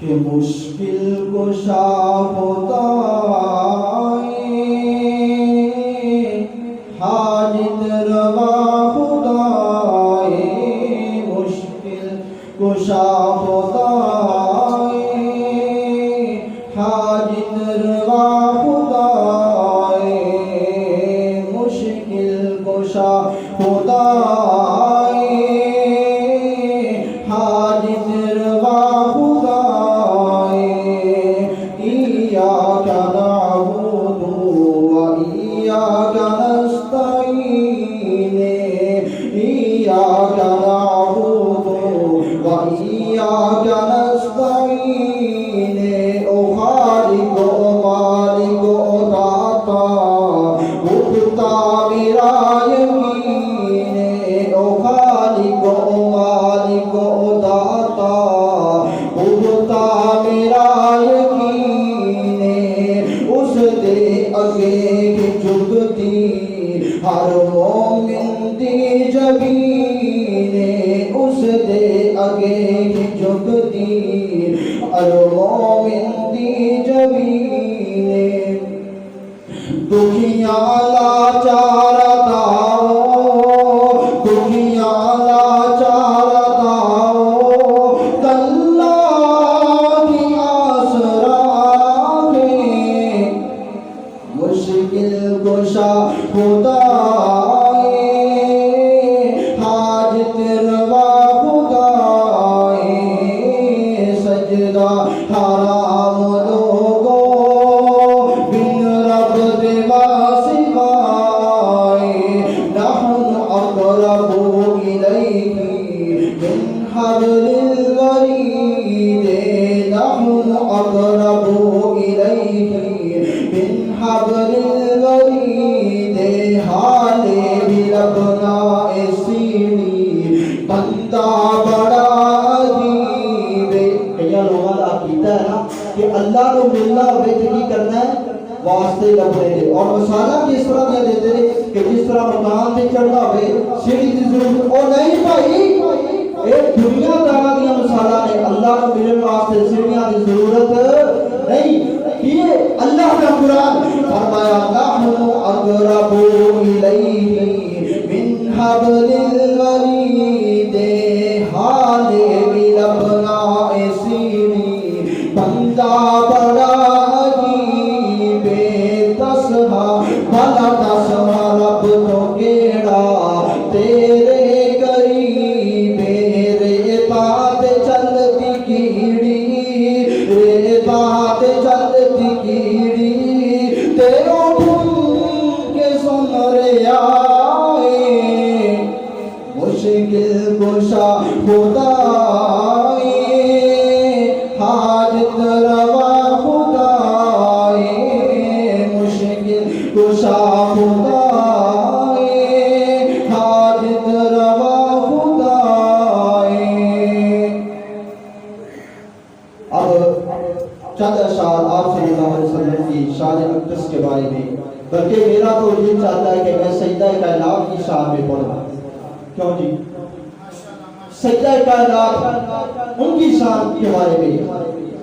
کہ مشکل کشا ہوتا حاجت روا خدائے، مشکل کشا ہوتا حاجت روا خدائے، مشکل کشا ہوتا حاجت روا خدائے، ایاک نعبد و ایاک نستعین، ایاک نعبد و ایاک نستعین، او خالق و مالک و داتا اٹھتا میرا یقین، او خالق و مالک و داتا اٹھتا میرا یقین، اس دے اگے جھکتی ہر مومن دی جبین، اس دے اگے جھکتی ہر مومن دی جبین، دکھیاں لاچار داؤ، دکھیاں لاچار داؤ، اللہ کی آسرا ہے، مشکل کشا خدا حاجت روا خدا، سجدہ حرام لوگو بن رب دما سوائے، نحن اقرب الیہ من حبل الورید، نحن اقرب الیہ من حبل الورید، حال بھی لبنائے سیڑھی بندہ بڑا عجیب، کئی لوگوں کا عقیدہ ہے نا کہ اللہ کو ملنا ہوئے تو کی کرنا ہے واسطے لبنے دے، اور مسالہ کس طرح دیا دیتے ہیں کہ جس طرح مکان سے چڑھنا ہوئے سیڑھی کی ضرورت، اور نہیں بھائی ایک دنیا دارا دیا مسالہ ہے، اللہ کو ملن واسطے سیڑھیاں کی ضرورت نہیں، یہ اللہ کا قرآن فرمایا نحن اقرب الیہ من حبل الورید، حال بھی لبنائے سیڑھی بندہ بڑا عجیب، دسہا بھلا دسہا رب تو کیڑا تیرے قریب، ریتاں تے چلدی کیڑی، ریتاں تے چلدی کیڑی، تیروں ڈھونڈ کے سن رہا ہے، مشکل کشا خدا حاجت روا خدا، مشکل کشا خدا حاجت روا خدا۔ اب چند اشعار آپ صلی اللہ علیہ وسلم کی شان اقدس کے بارے میں، بلکہ میرا تو یہ چاہتا ہے کہ میں سجدہ کائنات کی شان میں پڑھوں، کیوں جی؟ سجدہ کائنات ان کی شان کے بارے میں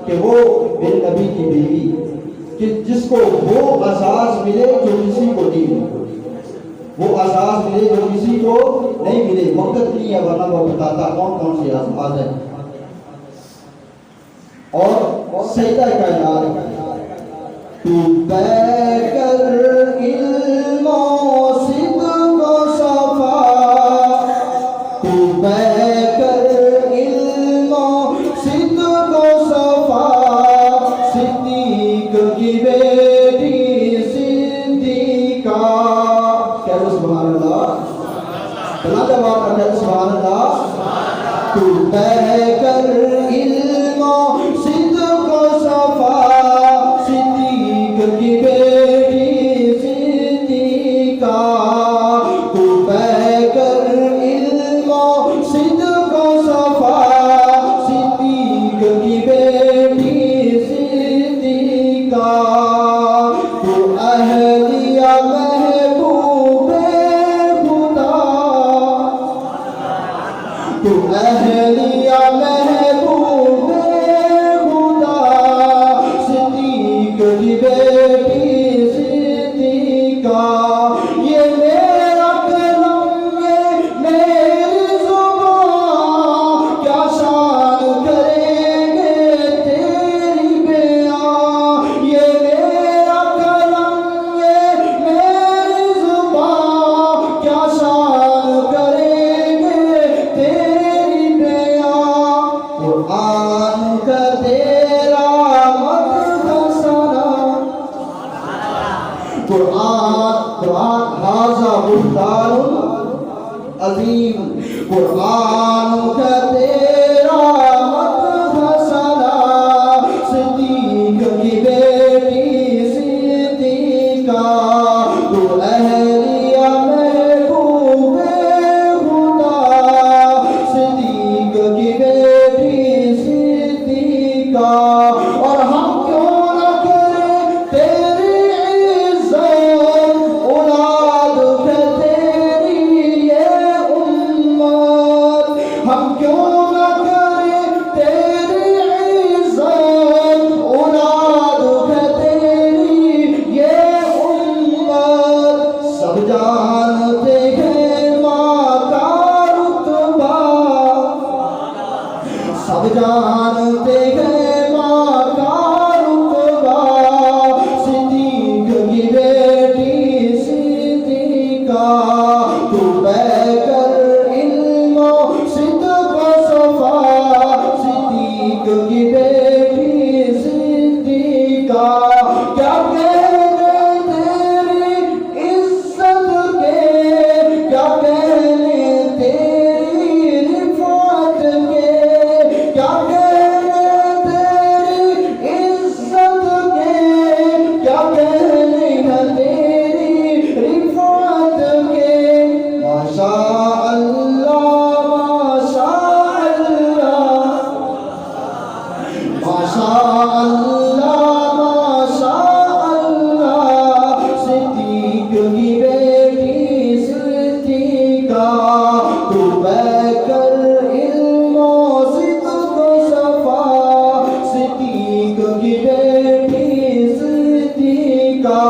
کہ وہ میرے نبی کی بیوی، کہ جس کو وہ اعزاز ملے جو کسی کو نہیں ملے، وہ اعزاز ملے جو کسی کو نہیں ملے، وقت نہیں ہے ورنہ وہ بتاتا کون کون سے اعزاز ہیں۔ اور سجدہ کائنات تو بے کر علم و صدق و صفا، تو بے کر علم و صدق و صفا، صدیق کی بیٹی صدیقہ، کہہ سبحان اللہ، بلا جواب کہہ سبحان اللہ، تو بے کر علم و صدق و صفا، صدیق کی بیٹی صدیقہ، تو بے کر علم و صدق و صفا، صدیق کی بیٹی صدیقہ، تو اہلیہ محبوب خدا، کا تیرا مدح سنا قرآن ھذا بہتان عظیم قرآن کا تیرا مدح سنا صدیق کی بیٹی صدیقہ تو اہلیہ محبوب خدا صدیق کی بیٹی صدیقہ اور ہم کیوں نہ کریں تیری عزت اولاد ہے تیری یہ امت ہم کیوں نہ کریں تیری عزت اولاد ہے تیری یہ امت سب جانتے ہیں ماں کا رتبہ سب جانتے ہیں ماں کا رتبہ صدیق کی بیٹی صدیقہ تو بے کر علم و صدق و صفا صدیق کی بیٹی صدیقہ کیا کہنے تیری عزت کے کیا کہنے تیری رفعت کے کیا کہنے تیری عزت کے کیا کہنے ہیں تیری رفعت کے ماشاء اللہ ماشاء اللہ ماشاء اللہ ماشاء اللہ صدیق کی بیٹی صدیقہ تو بے کر علم و صدق و صفا صدیق کی بیٹی صدیقہ